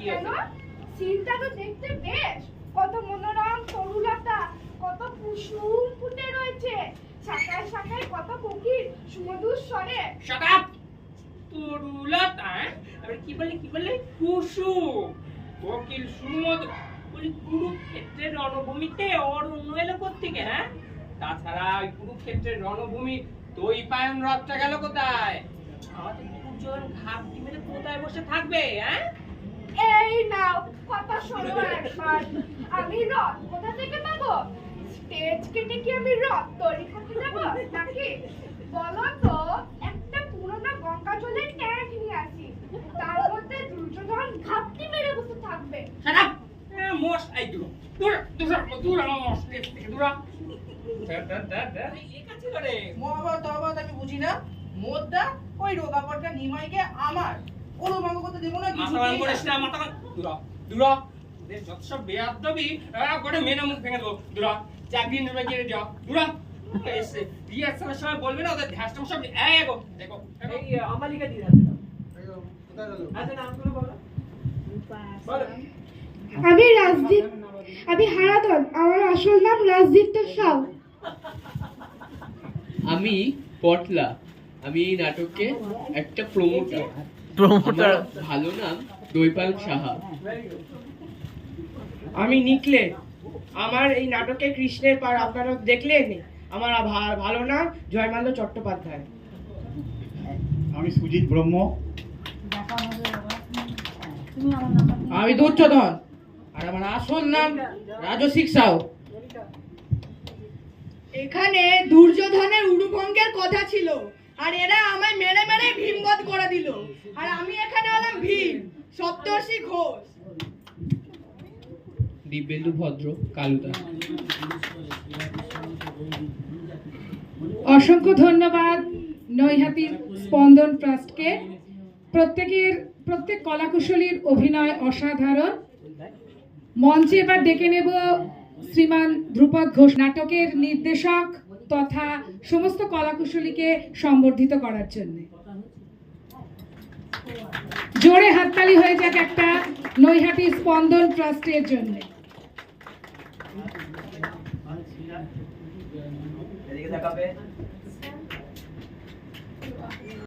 কেন? সিনটা তো দেখতে বেশ, কত মনোরম তরুলতা, কত কুসুম ফুটে রয়েছে, শাখায় শাখায় কত কোকিল সুমধুর স্বরে। Shut up! তরুলতা, আবার কি বলে কুসুম, কোকিল সুমধুর, বলি কুরুক্ষেত্রের রণভূমিতে অরণ্য এলো কোত্থেকে? হ্যাঁ, তাছাড়া ওই কুরুক্ষেত্রের রণভূমি দৈপায়ন রথটা গেল কোথায়? আমাদের দুজন ঘাপটি মেরে কোথায় বসে থাকবে? হ্যাঁ, এই নাও কথা শোনো একবার। আমি রথ কোথা থেকে পাবো? স্টেজ কেটে কি আমি রথ তৈরি করতে যাবো নাকি? বলো তো, একটা পুরোনো গঙ্গা জলের ট্যাঙ্ক নিয়ে আসি, তার মধ্যে দুর্যোধন ঘাপটি মেরে বসে থাকবে। Shut up! মোস আই দূর দূর দূর আমার মোস থেকে দূর। লেখা ছিল রে মহাভারত মহাভারত আমি বুঝি না। মোদ্দা ওই রোগাপটটা নিমাইকে আমার কোনো ভঙ্গ করতে দেবো না। মাথা গরম করিস না, মাথা গরম। দূর দূর, ওদের যত সব বেয়াদবি করে মেনে মুখ ভেঙে দেবো। দূর, চাকরি নেবে গিয়ে যাও। দূর এসে রিহার্সালের সময় বলবে না ওদের ধ্যাসটা সব দেখো দেখো। এই আমালিকা দি আছে না? আচ্ছা, নামগুলো বলো। বলো। আমি রাজদীপ, আমি হারাধন, আমার আসল নাম রাজদীপ্ত সাউ। আমি পটলা, আমি এই নাটকে একটা প্রমোটার। আমার ভালো নাম দৈপায়ন সাহা। আমি নিকলে, আমার এই নাটকে কৃষ্ণের পার আপনারা দেখলেন। আমার ভালো নাম জয়মাল্য চট্টোপাধ্যায়। আমি সুজিত ব্রহ্ম। আমি দুর্যোধন, আর আমার আসল নাম রাজসিক সাউ। এখানে দুর্যোধনের উড়ুভঙ্গের কথা ছিল, আর এরা আমায় মেরে মেরে ভীমবধ করে দিল, আর আমি এখানে হলাম ভীম সপ্তর্ষি ঘোষ। দিব্যেন্দু ভদ্র কালুদা। অসংখ্য ধন্যবাদ নৈহাটি স্পন্দন ট্রাস্টকে। প্রত্যেক কলাকুশলীর অভিনয় অসাধারণ। মঞ্চে এবার ডেকে নেব শ্রীমান ধ্রুপদ ঘোষ, নাটকের নির্দেশক তথা সমস্ত কলাকুশলীকে সম্বর্ধিত করার জন্য। জোরে হাততালি হয়ে যাক একটা নৈহাটি স্পন্দন ট্রাস্টের জন্য। এদিকে তাকাবে।